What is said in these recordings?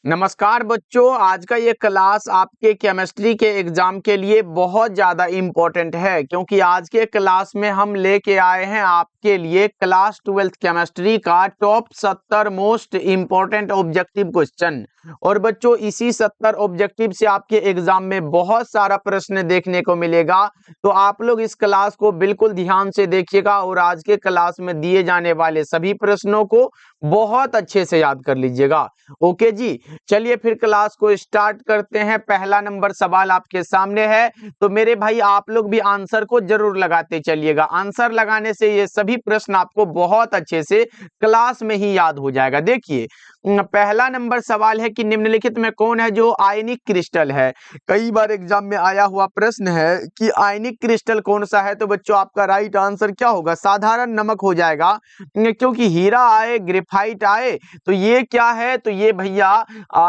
नमस्कार बच्चों, आज का ये क्लास आपके केमिस्ट्री के एग्जाम के लिए बहुत ज़्यादा इम्पोर्टेंट है क्योंकि आज के क्लास में हम लेके आए हैं आपके लिए क्लास 12th केमिस्ट्री का top 70 most important objective question. और बच्चों, इसी 70 ऑब्जेक्टिव से आपके एग्जाम में बहुत सारा प्रश्न देखने को मिलेगा, तो आप लोग इस क्लास को बिल्कुल ध्यान से देखिएगा और आज के क्लास में दिए जाने वाले सभी प्रश्नों को बहुत अच्छे से याद कर लीजिएगा। ओके जी, चलिए फिर क्लास को स्टार्ट करते हैं। पहला नंबर सवाल आपके सामने है, तो मेरे भाई आप लोग भी आंसर को जरूर लगाते चलिएगा। आंसर लगाने से ये सभी प्रश्न आपको बहुत अच्छे से क्लास में ही याद हो जाएगा। देखिए, पहला नंबर सवाल है कि निम्नलिखित में कौन है जो आयनिक क्रिस्टल है। कई बार एग्जाम में आया हुआ प्रश्न है कि आयनिक क्रिस्टल कौन सा है, तो बच्चों आपका राइट आंसर क्या होगा? साधारण नमक हो जाएगा, क्योंकि हीरा आए, ग्रेफाइट आए, तो ये क्या है? तो ये भैया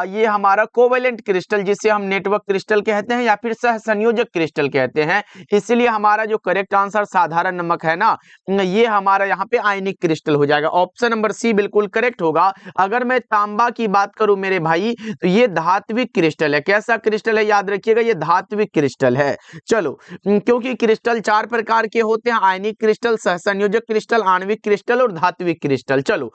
ये हमारा कोवेलेंट क्रिस्टल, जिसे हम नेटवर्क क्रिस्टल कहते हैं या फिर सहसंयोजक क्रिस्टल कहते हैं। इसलिए हमारा जो करेक्ट आंसर साधारण नमक है ना, ये हमारा यहाँ पे आयनिक क्रिस्टल हो जाएगा। ऑप्शन नंबर सी बिल्कुल करेक्ट होगा। अगर मैं तांबा की बात करूं मेरे भाई, तो ये धात्विक क्रिस्टल है। कैसा क्रिस्टल है? याद रखिएगा, ये धात्विक क्रिस्टल है। चलो, क्योंकि क्रिस्टल 4 प्रकार के होते हैं: आयनिक क्रिस्टल, सहसंयोजक क्रिस्टल, आणविक क्रिस्टल और धात्विक क्रिस्टल। चलो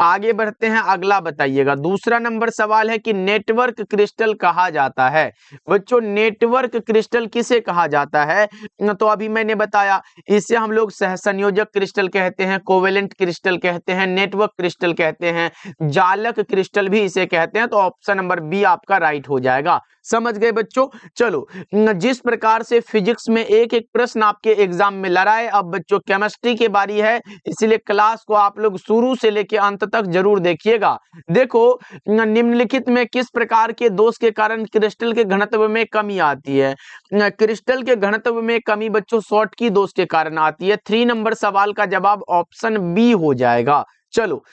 आगे बढ़ते हैं, अगला बताइएगा। दूसरा नंबर सवाल है कि नेटवर्क क्रिस्टल कहा जाता है। बच्चों, नेटवर्क क्रिस्टल किसे कहा जाता है? तो अभी मैंने बताया, इसे हम लोग सहसंयोजक क्रिस्टल कहते हैं, कोवेलेंट क्रिस्टल कहते हैं, नेटवर्क क्रिस्टल कहते हैं, जालक क्रिस्टल भी इसे कहते हैं। तो ऑप्शन नंबर बी आपका राइट हो जाएगा। समझ गए बच्चों? चलो, जिस प्रकार से फिजिक्स में एक एक प्रश्न आपके एग्जाम में लड़ाए, अब बच्चों केमिस्ट्री की बारी है, इसलिए क्लास को आप लोग शुरू से लेकर अंत तक जरूर देखिएगा। देखो, निम्नलिखित में किस प्रकार के दोष के कारण क्रिस्टल के घनत्व में कमी आती है? क्रिस्टल के घनत्व में कमी बच्चों शॉर्टकी दोष के कारण आती है। 3 नंबर सवाल का जवाब ऑप्शन बी हो जाएगा। चलो,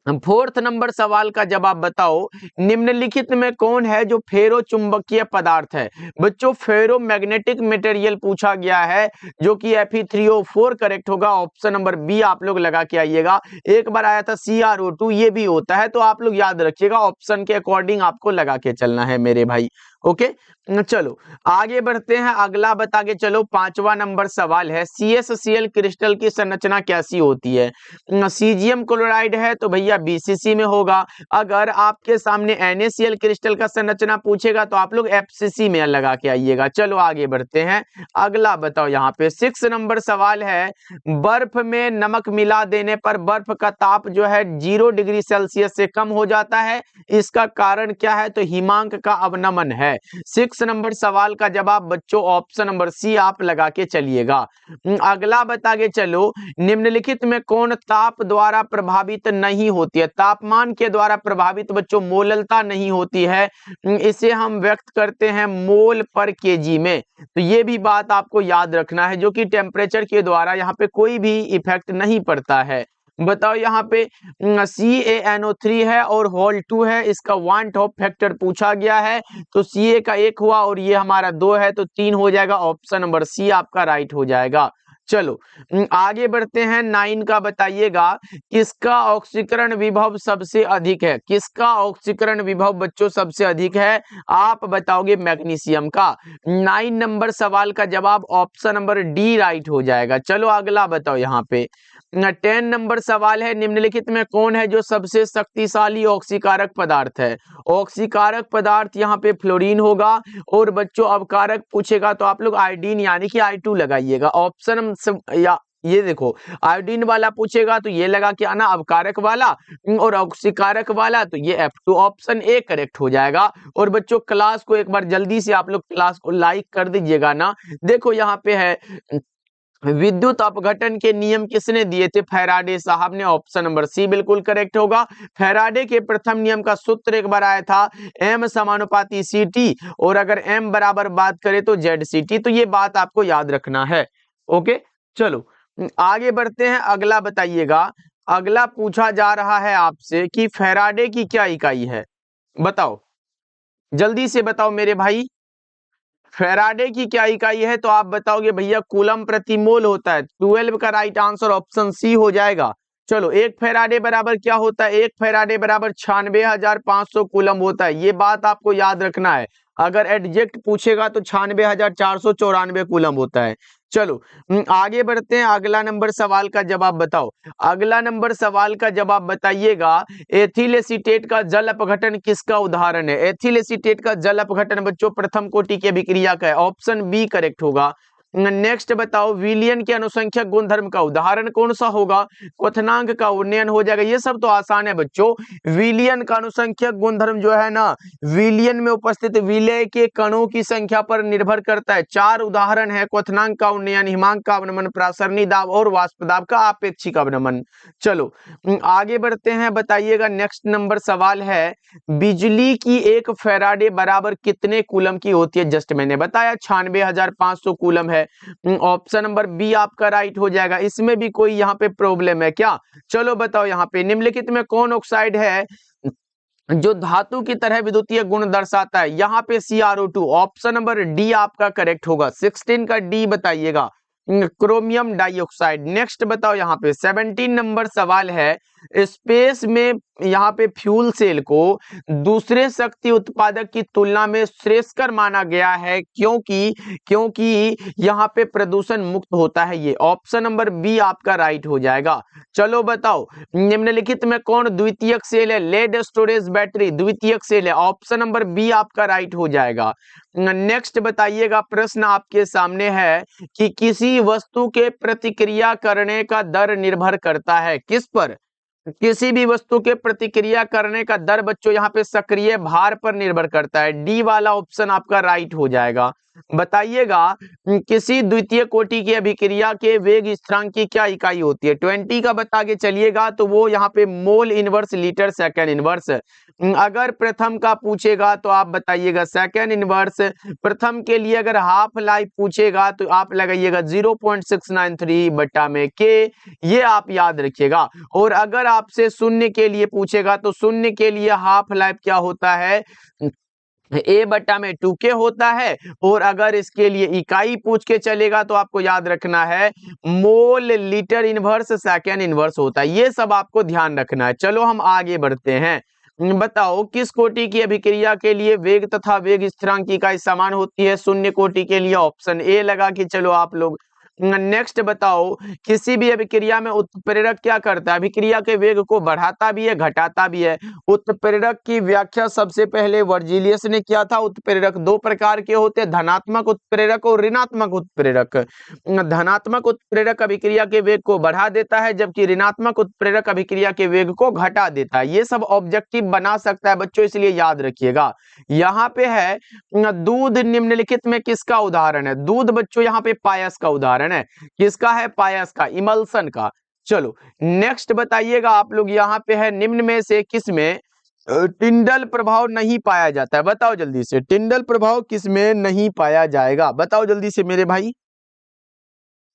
फोर्थ नंबर सवाल का जवाब बताओ, निम्नलिखित में कौन है जो फेरो चुंबकीय पदार्थ है? बच्चों, फेरो मैग्नेटिक मटेरियल पूछा गया है, जो कि Fe3O4 करेक्ट होगा। ऑप्शन नंबर बी आप लोग लगा के आइएगा। एक बार आया था CrO2, ये भी होता है, तो आप लोग याद रखिएगा, ऑप्शन के अकॉर्डिंग आपको लगा के चलना है मेरे भाई। ओके, चलो आगे बढ़ते हैं, अगला बता के चलो। 5वां नंबर सवाल है, CsCl क्रिस्टल की संरचना कैसी होती है? सीजियम क्लोराइड है तो भैया BCC में होगा। अगर आपके सामने NaCl क्रिस्टल का संरचना पूछेगा तो आप लोग FCC में लगा के आइएगा। चलो आगे बढ़ते हैं, अगला बताओ। यहाँ पे 6 नंबर सवाल है, बर्फ में नमक मिला देने पर बर्फ का ताप जो है 0 डिग्री सेल्सियस से कम हो जाता है, इसका कारण क्या है? तो हिमांक का अवनमन है। 6 नंबर सवाल का जवाब बच्चों ऑप्शन नंबर सी आप लगा के चलिएगा। अगला बता के चलो, निम्नलिखित में कौन ताप द्वारा प्रभावित नहीं होती है? तापमान के द्वारा प्रभावित बच्चों मोललता नहीं होती है, इसे हम व्यक्त करते हैं मोल पर केजी में। तो ये भी बात आपको याद रखना है, जो कि टेम्परेचर के द्वारा यहाँ पे कोई भी इफेक्ट नहीं पड़ता है। बताओ, यहाँ पे CaNO3 है और होल 2 है, इसका वन टॉप फैक्टर पूछा गया है, तो Ca का 1 हुआ और ये हमारा 2 है, तो 3 हो जाएगा। ऑप्शन नंबर सी आपका राइट हो जाएगा। चलो आगे बढ़ते हैं, 9 का बताइएगा, किसका ऑक्सीकरण विभव सबसे अधिक है? किसका ऑक्सीकरण विभव बच्चों सबसे अधिक है? आप बताओगे मैग्नीशियम का। 9 नंबर सवाल का जवाब ऑप्शन नंबर डी राइट हो जाएगा। चलो अगला बताओ। यहाँ पे 10 नंबर सवाल है, निम्नलिखित में कौन है जो सबसे शक्तिशाली ऑक्सीकारक पदार्थ है? ऑक्सीकारक पदार्थ यहाँ पे फ्लोरीन होगा, और बच्चों अवकारक पूछेगा तो आप लोग आयोडीन यानी कि I2 लगाइएगा। ऑप्शन या ये देखो, आयोडीन वाला पूछेगा तो ये लगा के आना अवकारक वाला, और ऑक्सीकारक वाला तो ये F2, ऑप्शन ए करेक्ट हो जाएगा। और बच्चों क्लास को एक बार जल्दी से आप लोग क्लास को लाइक कर दीजिएगा ना। देखो यहाँ पे है, विद्युत अपघटन के नियम किसने दिए थे? फैराडे साहब ने। ऑप्शन नंबर सी बिल्कुल करेक्ट होगा। फैराडे के प्रथम नियम का सूत्र एक बार आया था M समानुपाती CT, और अगर M बराबर बात करें तो ZCT, तो ये बात आपको याद रखना है। ओके, चलो आगे बढ़ते हैं, अगला बताइएगा। अगला पूछा जा रहा है आपसे कि फैराडे की क्या इकाई है? बताओ, जल्दी से बताओ मेरे भाई, फैराडे की क्या इकाई है? तो आप बताओगे भैया कूलम प्रति मोल होता है। 12 का राइट आंसर ऑप्शन सी हो जाएगा। चलो 1 फैराडे बराबर क्या होता है, 1 फैराडे बराबर 96,500 कूलम होता है। ये बात आपको याद रखना है, अगर एग्जैक्ट पूछेगा तो 96,494 कूलम होता है। चलो आगे बढ़ते हैं, अगला नंबर सवाल का जवाब बताओ। अगला नंबर सवाल का जवाब बताइएगा, एथिल एसीटेट का जल अपघटन किसका उदाहरण है। एथिल एसीटेट का जल अपघटन बच्चों प्रथम कोटि की अभिक्रिया का है, ऑप्शन बी करेक्ट होगा। नेक्स्ट बताओ, विलियन के अनुसंख्यक गुणधर्म का उदाहरण कौन सा होगा। क्वथनांक का उन्नयन हो जाएगा, ये सब तो आसान है बच्चों। विलियन का अनुसंख्यक गुणधर्म जो है ना, विलियन में उपस्थित विलय के कणों की संख्या पर निर्भर करता है। 4 उदाहरण है, क्वथनांक का उन्नयन, हिमांक का अवनमन, प्रासरणी दाब और वाष्प दाब का आपेक्षिक अवनमन। चलो आगे बढ़ते हैं, बताइएगा नेक्स्ट नंबर सवाल है, बिजली की 1 फैराडे बराबर कितने कूलम की होती है। जस्ट मैंने बताया 96,500 कूलम है। ऑप्शन नंबर बी आपका राइट हो जाएगा, इसमें भी कोई यहाँ पे प्रॉब्लम है क्या। चलो बताओ, यहाँ पे निम्नलिखित में कौन ऑक्साइड है जो धातु की तरह विद्युतीय गुण दर्शाता है। यहाँ पे CrO2, ऑप्शन नंबर डी आपका करेक्ट होगा, 16 का डी बताइएगा, क्रोमियम डाइऑक्साइड। नेक्स्ट बताओ, यहाँ पे 17 नंबर सवाल है, स्पेस में यहाँ पे फ्यूल सेल को दूसरे शक्ति उत्पादक की तुलना में श्रेष्ठकर माना गया है, क्योंकि यहाँ पे प्रदूषण मुक्त होता है। ये ऑप्शन नंबर बी आपका राइट हो जाएगा। चलो बताओ, निम्नलिखित में कौन द्वितीयक सेल है। लेड स्टोरेज बैटरी द्वितीयक सेल है, ऑप्शन नंबर बी आपका राइट हो जाएगा। नेक्स्ट बताइएगा, प्रश्न आपके सामने है कि किसी वस्तु के प्रतिक्रिया करने का दर निर्भर करता है किस पर। किसी भी वस्तु के प्रतिक्रिया करने का दर बच्चों यहाँ पे सक्रिय भार पर निर्भर करता है। डी वाला ऑप्शन आपका राइट हो जाएगा। बताइएगा, किसी द्वितीय कोटि की अभिक्रिया के वेग स्थिरांक की क्या इकाई होती है। 20 का बता के चलिएगा तो वो यहाँ पे mole inverse litre second inverse. अगर प्रथम का पूछेगा तो आप बताइएगा सेकेंड इनवर्स। प्रथम के लिए अगर हाफ लाइफ पूछेगा तो आप लगाइएगा 0.693 बटा में के, ये आप याद रखिएगा। और अगर आपसे शून्य के लिए पूछेगा तो शून्य के लिए हाफ लाइफ क्या होता है, ए बटा में 2k होता है। और अगर इसके लिए इकाई पूछ के चलेगा तो आपको याद रखना है mole litre inverse second inverse होता है। ये सब आपको ध्यान रखना है। चलो हम आगे बढ़ते हैं, बताओ किस कोटि की अभिक्रिया के लिए वेग तथा वेग स्थिरांक की इकाई समान होती है। शून्य कोटि के लिए ऑप्शन ए लगा के चलो आप लोग। नेक्स्ट बताओ, किसी भी अभिक्रिया में उत्प्रेरक क्या करता है, अभिक्रिया के वेग को बढ़ाता भी है घटाता भी है। उत्प्रेरक की व्याख्या सबसे पहले वर्जिलियस ने किया था। उत्प्रेरक 2 प्रकार के होते हैं, धनात्मक उत्प्रेरक और ऋणात्मक उत्प्रेरक। धनात्मक उत्प्रेरक अभिक्रिया के वेग को बढ़ा देता है, जबकि ऋणात्मक उत्प्रेरक अभिक्रिया के वेग को घटा देता है। ये सब ऑब्जेक्टिव बना सकता है बच्चों, इसलिए याद रखिएगा। यहाँ पे है दूध निम्नलिखित में किसका उदाहरण है। दूध बच्चों यहाँ पे पायस का उदाहरण है। किसका है, पायस का, इमल्सन का। चलो नेक्स्ट बताइएगा आप लोग, यहाँ पे है निम्न में से किसमें टिंडल प्रभाव नहीं पाया जाता है। बताओ जल्दी से, टिंडल प्रभाव किसमें नहीं पाया जाएगा, बताओ जल्दी से मेरे भाई।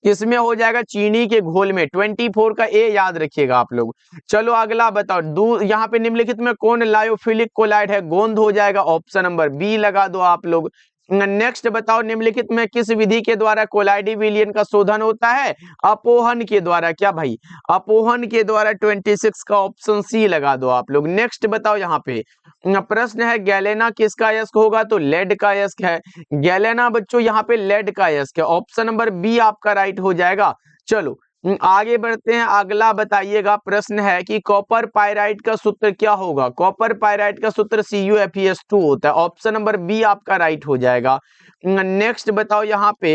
किसमें हो जाएगा, चीनी के घोल में। 24 का ए याद रखिएगा आप लोग। चलो अगला बताओ, दूध यहाँ पे निम्नलिखित में कौन लायोफिलिक कोलाइड है, गोंद हो जाएगा, ऑप्शन नंबर बी लगा दो आप लोग। नेक्स्ट बताओ, निम्नलिखित में किस विधि के द्वारा कोलाइडी विलयन का शोधन होता है, अपोहन के द्वारा। क्या भाई, अपोहन के द्वारा। 26 का ऑप्शन सी लगा दो आप लोग। नेक्स्ट बताओ, यहाँ पे प्रश्न है गैलेना किसका अयस्क होगा, तो लेड का अयस्क है। गैलेना बच्चों यहाँ पे लेड का अयस्क है, ऑप्शन नंबर बी आपका राइट हो जाएगा। चलो आगे बढ़ते हैं, अगला बताइएगा, प्रश्न है कि कॉपर पायराइट का सूत्र क्या होगा। कॉपर पायराइट का सूत्र CuFeS2 होता है, ऑप्शन नंबर बी आपका राइट हो जाएगा। नेक्स्ट बताओ, यहाँ पे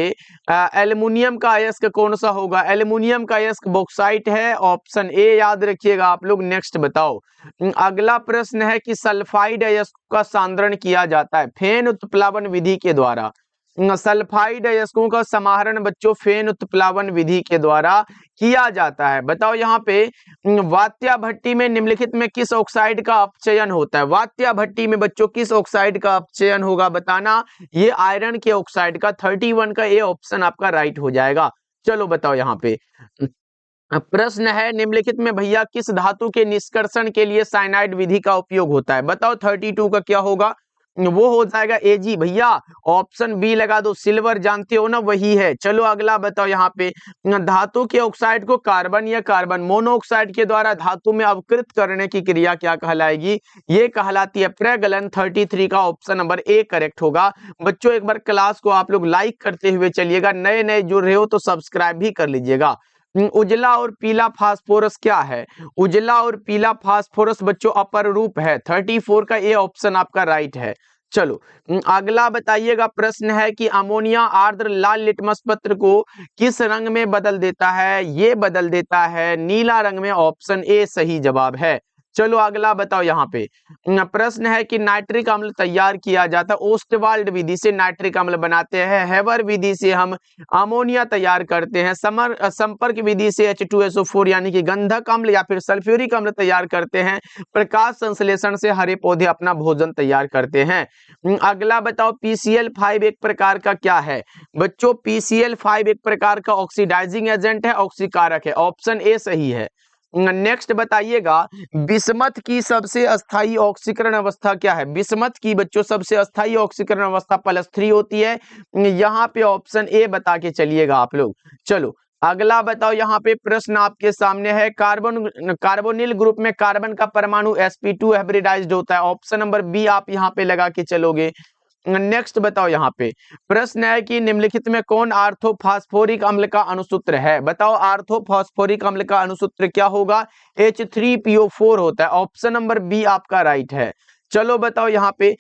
एल्युमिनियम का अयस्क कौन सा होगा। एल्युमिनियम का अयस्क बॉक्साइट है, ऑप्शन ए याद रखिएगा आप लोग। नेक्स्ट बताओ, अगला प्रश्न है कि सल्फाइड अयस्क का सांद्रण किया जाता है फेन उत्प्लावन विधि के द्वारा। सल्फाइड अयस्कों का समाहरण बच्चों फेन उत्प्लावन विधि के द्वारा किया जाता है। बताओ यहाँ पे वात्या भट्टी में निम्नलिखित में किस ऑक्साइड का अपचयन होता है। वात्या भट्टी में बच्चों किस ऑक्साइड का अपचयन होगा बताना, ये आयरन के ऑक्साइड का। 31 का ए ऑप्शन आपका राइट हो जाएगा। चलो बताओ, यहाँ पे प्रश्न है निम्नलिखित में भैया किस धातु के निष्कर्षण के लिए साइनाइड विधि का उपयोग होता है। बताओ 32 का क्या होगा, वो हो जाएगा Ag भैया। ऑप्शन बी लगा दो, सिल्वर जानते हो ना, वही है। चलो अगला बताओ यहाँ पे, धातु के ऑक्साइड को कार्बन या कार्बन मोनोऑक्साइड के द्वारा धातु में अवकृत करने की क्रिया क्या कहलाएगी? ये कहलाती है प्रगलन। 33 का ऑप्शन नंबर ए करेक्ट होगा। बच्चों एक बार क्लास को आप लोग लाइक करते हुए चलिएगा, नए नए जुड़ रहे हो तो सब्सक्राइब भी कर लीजिएगा। उजला और पीला फास्फोरस क्या है? उजला और पीला फास्फोरस बच्चों अपर रूप है। 34 का ए ऑप्शन आपका राइट है। चलो अगला बताइएगा, प्रश्न है कि अमोनिया आर्द्र लाल लिटमस पत्र को किस रंग में बदल देता है? ये बदल देता है नीला रंग में। ऑप्शन ए सही जवाब है। चलो अगला बताओ यहाँ पे, प्रश्न है कि नाइट्रिक अम्ल तैयार किया जाता है। ओस्टवाल्ड विधि से नाइट्रिक अम्ल बनाते हैं, हेवर विधि से हम अमोनिया तैयार करते हैं, संपर्क विधि से H2SO4 यानी कि गंधक अम्ल या फिर सल्फ्यूरिक अम्ल तैयार करते हैं, प्रकाश संश्लेषण से हरे पौधे अपना भोजन तैयार करते हैं। अगला बताओ, PCl5 एक प्रकार का क्या है? बच्चों PCl5 एक प्रकार का ऑक्सीडाइजिंग एजेंट है, ऑक्सीकारक है। ऑप्शन ए सही है। नेक्स्ट बताइएगा, बिस्मथ की सबसे अस्थायी ऑक्सीकरण अवस्था क्या है? बिस्मथ की बच्चों सबसे अस्थायी ऑक्सीकरण अवस्था +3 होती है। यहाँ पे ऑप्शन ए बता के चलिएगा आप लोग। चलो अगला बताओ, यहाँ पे प्रश्न आपके सामने है, कार्बोनिल ग्रुप में कार्बन का परमाणु sp2 हाइब्रिडाइज्ड होता है। ऑप्शन नंबर बी आप यहाँ पे लगा के चलोगे। नेक्स्ट बताओ, यहाँ पे प्रश्न है कि निम्नलिखित में कौन आर्थोफॉस्फोरिक अम्ल का अणुसूत्र है? बताओ आर्थोफॉस्फोरिक अम्ल का अणुसूत्र क्या होगा? H3PO4 होता है। ऑप्शन नंबर बी आपका राइट है। चलो बताओ यहाँ पे,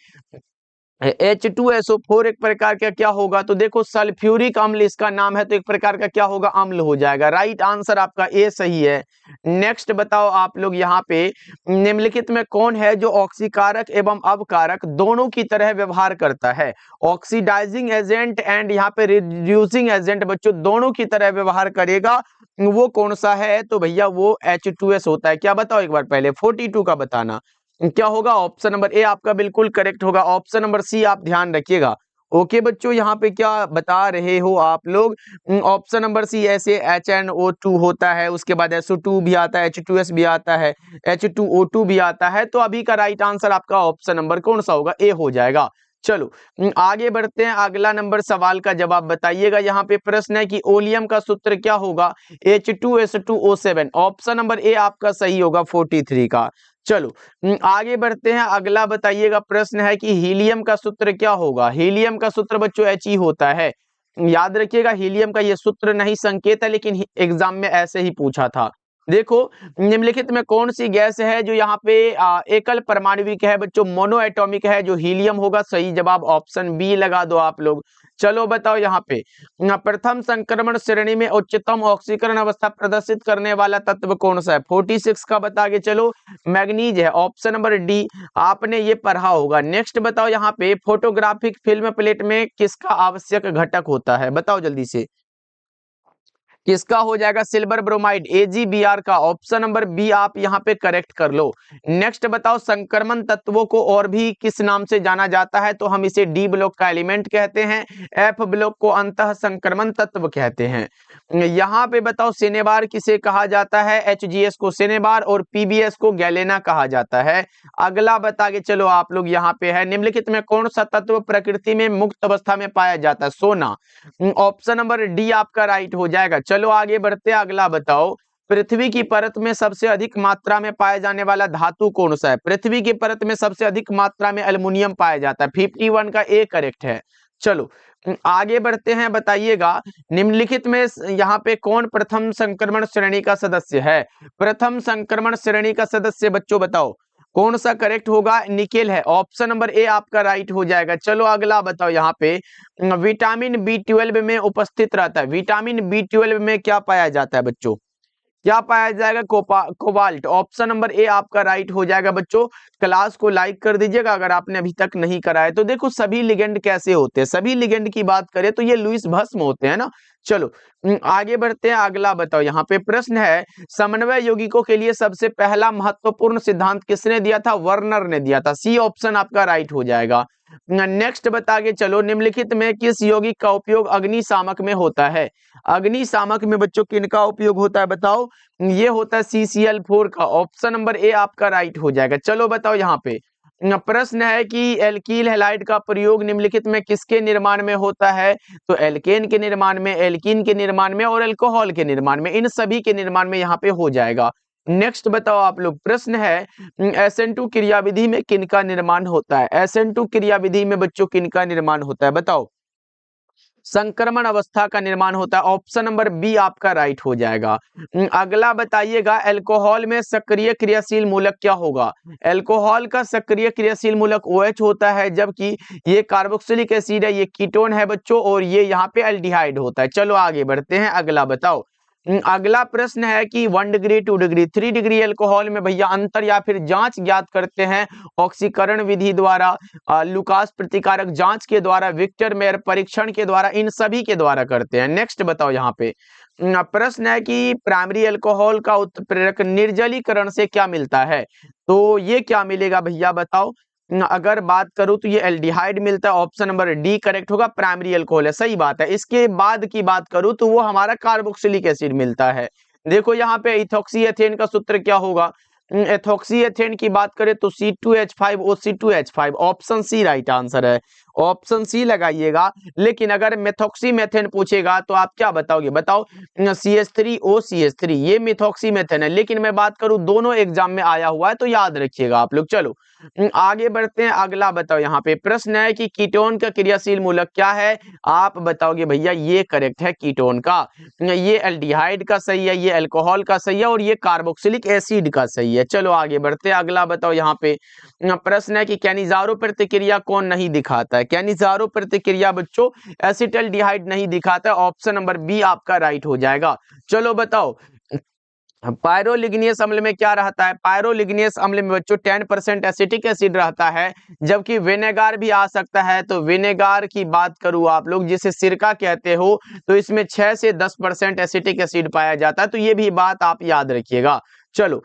H2SO4 एक प्रकार का क्या होगा? तो देखो सल्फ्यूरिक अम्ल इसका नाम है, तो एक प्रकार का क्या होगा? अम्ल हो जाएगा। राइट आंसर आपका ए सही है। नेक्स्ट बताओ आप लोग यहाँ पे, निम्नलिखित में कौन है जो ऑक्सीकारक एवं अवकारक दोनों की तरह व्यवहार करता है? ऑक्सीडाइजिंग एजेंट एंड यहाँ पे रिड्यूसिंग एजेंट बच्चों दोनों की तरह व्यवहार करेगा, वो कौन सा है? तो भैया वो H2S होता है। क्या बताओ एक बार पहले 42 का बताना क्या होगा? ऑप्शन नंबर ए आपका बिल्कुल करेक्ट होगा। ऑप्शन नंबर सी आप ध्यान रखिएगा। ओके बच्चों, यहाँ पे क्या बता रहे हो आप लोग? ऑप्शन नंबर सी, ऐसे HNO2 होता है, उसके बाद SO2 भी आता है, H2S भी आता है, H2O2 भी आता है। तो अभी का राइट आंसर आपका ऑप्शन नंबर कौन सा होगा? ए हो जाएगा। चलो आगे बढ़ते हैं, अगला नंबर सवाल का जवाब बताइएगा। यहाँ पे प्रश्न है कि ओलियम का सूत्र क्या होगा? H2S2O7। ऑप्शन नंबर ए आपका सही होगा 43 का। चलो आगे बढ़ते हैं, अगला बताइएगा, प्रश्न है कि हीलियम का सूत्र क्या होगा? हीलियम का सूत्र बच्चों He होता है। याद रखिएगा, हीलियम का ये सूत्र नहीं संकेत है, लेकिन एग्जाम में ऐसे ही पूछा था। देखो निम्नलिखित में कौन सी गैस है जो यहाँ पे एकल परमाणविक है? बच्चों मोनो एटॉमिक है, जो हीलियम होगा। सही जवाब ऑप्शन बी लगा दो आप लोग। चलो बताओ यहाँ पे, प्रथम संक्रमण श्रेणी में उच्चतम ऑक्सीकरण अवस्था प्रदर्शित करने वाला तत्व कौन सा है? 46 का बता के चलो, मैग्नीज है। ऑप्शन नंबर डी आपने ये पढ़ा होगा। नेक्स्ट बताओ यहाँ पे, फोटोग्राफिक फिल्म प्लेट में किसका आवश्यक घटक होता है? बताओ जल्दी से, किसका हो जाएगा? सिल्वर ब्रोमाइड, AgBr का। ऑप्शन नंबर बी आप यहाँ पे करेक्ट कर लो। नेक्स्ट बताओ, संक्रमण तत्वों को और भी किस नाम से जाना जाता है? तो हम इसे डी ब्लॉक का एलिमेंट कहते हैं, एफ ब्लॉक को अंतः संक्रमण तत्व कहते हैं। यहाँ पे बताओ, सिनेबार किसे कहा जाता है? HGS को सिनेबार और PBS को गैलेना कहा जाता है। अगला बता के चलो आप लोग, यहाँ पे है, निम्नलिखित में कौन सा तत्व प्रकृति में मुक्त अवस्था में पाया जाता है? सोना। ऑप्शन नंबर डी आपका राइट हो जाएगा। चलो आगे बढ़ते हैं, अगला बताओ, पृथ्वी की परत में सबसे अधिक मात्रा में पाया जाने वाला धातु कौन सा है? पृथ्वी की परत में सबसे अधिक मात्रा में एल्युमिनियम पाया जाता है। 51 का ए करेक्ट है। चलो आगे बढ़ते हैं, बताइएगा निम्नलिखित में यहाँ पे कौन प्रथम संक्रमण श्रेणी का सदस्य है? प्रथम संक्रमण श्रेणी का सदस्य बच्चों बताओ कौन सा करेक्ट होगा? निकेल है। ऑप्शन नंबर ए आपका राइट हो जाएगा। चलो अगला बताओ, यहाँ पे विटामिन B12 में उपस्थित रहता है। विटामिन B12 में क्या पाया जाता है बच्चों? क्या पाया जाएगा? कोबाल्ट। ऑप्शन नंबर ए आपका राइट हो जाएगा। बच्चों क्लास को लाइक कर दीजिएगा अगर आपने अभी तक नहीं करा है। तो देखो सभी लिगेंड कैसे होते हैं, सभी लिगेंड की बात करें तो ये लुईस भस्म होते हैं ना। चलो आगे बढ़ते हैं, अगला बताओ, यहाँ पे प्रश्न है, समन्वय यौगिकों के लिए सबसे पहला महत्वपूर्ण सिद्धांत किसने दिया था? वर्नर ने दिया था। सी ऑप्शन आपका राइट हो जाएगा। नेक्स्ट बता के चलो, निम्नलिखित में किस यौगिक का उपयोग अग्निशामक में होता है? अग्निशामक में बच्चों किनका उपयोग होता है बताओ? ये होता है CCl4 का। ऑप्शन नंबर ए आपका राइट हो जाएगा। चलो बताओ यहाँ पे, प्रश्न है कि एल्कील हैलाइड का प्रयोग निम्नलिखित में किसके निर्माण में होता है? तो एल्केन के निर्माण में, एल्कीन के निर्माण में और अल्कोहल के निर्माण में, इन सभी के निर्माण में यहाँ पे हो जाएगा। नेक्स्ट बताओ आप लोग, प्रश्न है SN2 क्रियाविधि में किनका निर्माण होता है? SN2 क्रियाविधि में बच्चों किनका निर्माण होता है बताओ? संक्रमण अवस्था का निर्माण होता है। ऑप्शन नंबर बी आपका राइट हो जाएगा। अगला बताइएगा, अल्कोहल में सक्रिय क्रियाशील मूलक क्या होगा? अल्कोहल का सक्रिय क्रियाशील मूलक OH होता है, जबकि ये कार्बोक्सिलिक एसिड है, ये कीटोन है बच्चों, और ये यहाँ पे एल्डिहाइड होता है। चलो आगे बढ़ते हैं, अगला बताओ। अगला प्रश्न है कि 1 डिग्री, 2 डिग्री, 3 डिग्री अल्कोहल में भैया अंतर या फिर जांच ज्ञात करते हैं ऑक्सीकरण विधि द्वारा, लुकास प्रतिकारक जांच के द्वारा, विक्टर मेयर परीक्षण के द्वारा, इन सभी के द्वारा करते हैं। नेक्स्ट बताओ यहाँ पे प्रश्न है कि प्राइमरी अल्कोहल का उत्प्रेरक निर्जलीकरण से क्या मिलता है? तो ये क्या मिलेगा भैया बताओ? अगर बात करूं तो ये एल्डिहाइड मिलता है, ऑप्शन नंबर डी करेक्ट होगा, प्राइमरी अल्कोहल है, सही बात है। इसके बाद की बात करूं तो वो हमारा कार्बोक्सिलिक एसिड मिलता है। देखो यहाँ पे इथॉक्सी एथेन का सूत्र क्या होगा? एथॉक्सी एथेन की बात करें तो C2H5OC2H5, option C right answer है, ऑप्शन सी लगाइएगा। लेकिन अगर मेथॉक्सी मेथेन पूछेगा तो आप क्या बताओगे बताओ? CH3OCH3, ये मेथॉक्सी मेथेन है, लेकिन मैं बात करूं दोनों एग्जाम में आया हुआ है तो याद रखिएगा आप लोग। चलो आगे बढ़ते हैं, अगला बताओ। यहाँ पे प्रश्न है कि कीटोन का क्रियाशील मूलक क्या है? आप बताओगे भैया ये करेक्ट है कीटोन का, ये एल्डिहाइड का सही है, ये अल्कोहल का सही है, और ये कार्बोक्सिलिक एसिड का सही है। चलो आगे बढ़ते हैं, अगला बताओ। यहाँ पे प्रश्न है कि कैनिजारो प्रतिक्रिया कौन नहीं दिखाता है? कैनिजारो प्रतिक्रिया बच्चों एसिटल्डिहाइड नहीं दिखाता है, ऑप्शन नंबर बी आपका राइट हो जाएगा। चलो बताओ, पायरोलिग्नियस अम्ल में क्या रहता है? पायरोलिग्नियस अम्ल में बच्चों 10% एसिटिक एसिड रहता है, जबकि विनेगार भी आ सकता है। तो विनेगार की बात करूं आप लोग, जिसे सिरका कहते हो, तो इसमें 6 से 10% एसिटिक एसिड पाया जाता है, तो ये भी बात आप याद रखिएगा। चलो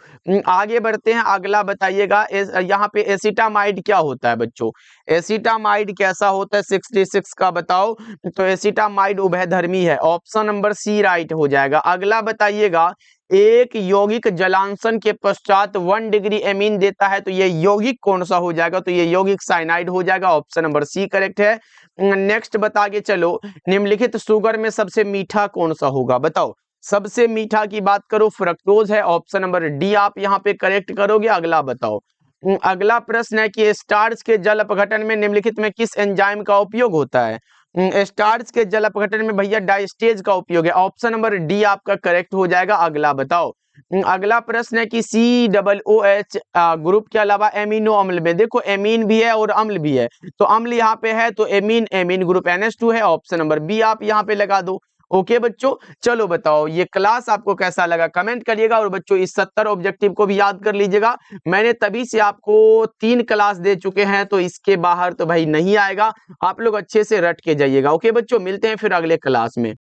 आगे बढ़ते हैं, अगला बताइएगा। यहाँ पे एसिटामाइड क्या होता है बच्चों? एसिटामाइड कैसा होता है 66 का बताओ? तो एसिटामाइड उभयधर्मी है, ऑप्शन नंबर सी राइट हो जाएगा। अगला बताइएगा, एक यौगिक जलांशन के पश्चात 1 डिग्री एमीन देता है, तो ये यौगिक कौन सा हो जाएगा? तो ये यौगिक साइनाइड हो जाएगा, ऑप्शन नंबर सी करेक्ट है। नेक्स्ट बता के चलो, निम्नलिखित शुगर में सबसे मीठा कौन सा होगा बताओ? सबसे मीठा की बात करो फ्रक्टोज है, ऑप्शन नंबर डी आप यहाँ पे करेक्ट करोगे। अगला बताओ। अगला प्रश्न है कि स्टार्च के जल अपघटन में निम्नलिखित में किस एंजाइम का उपयोग होता है? स्टार्च के जल अपघटन में भैया डायस्टेज का उपयोग है, ऑप्शन नंबर डी आपका करेक्ट हो जाएगा। अगला बताओ। अगला प्रश्न है कि COOH ग्रुप के अलावा एमिनो अम्ल में, देखो एमीन भी है और अम्ल भी है, तो अम्ल यहाँ पे है तो एमीन, एमीन ग्रुप NH2 है, ऑप्शन नंबर बी आप यहाँ पे लगा दो। ओके बच्चों, चलो बताओ ये क्लास आपको कैसा लगा कमेंट करिएगा, और बच्चों इस 70 ऑब्जेक्टिव को भी याद कर लीजिएगा। मैंने तभी से आपको 3 क्लास दे चुके हैं, तो इसके बाहर तो भाई नहीं आएगा, आप लोग अच्छे से रट के जाइएगा। ओके बच्चों, मिलते हैं फिर अगले क्लास में।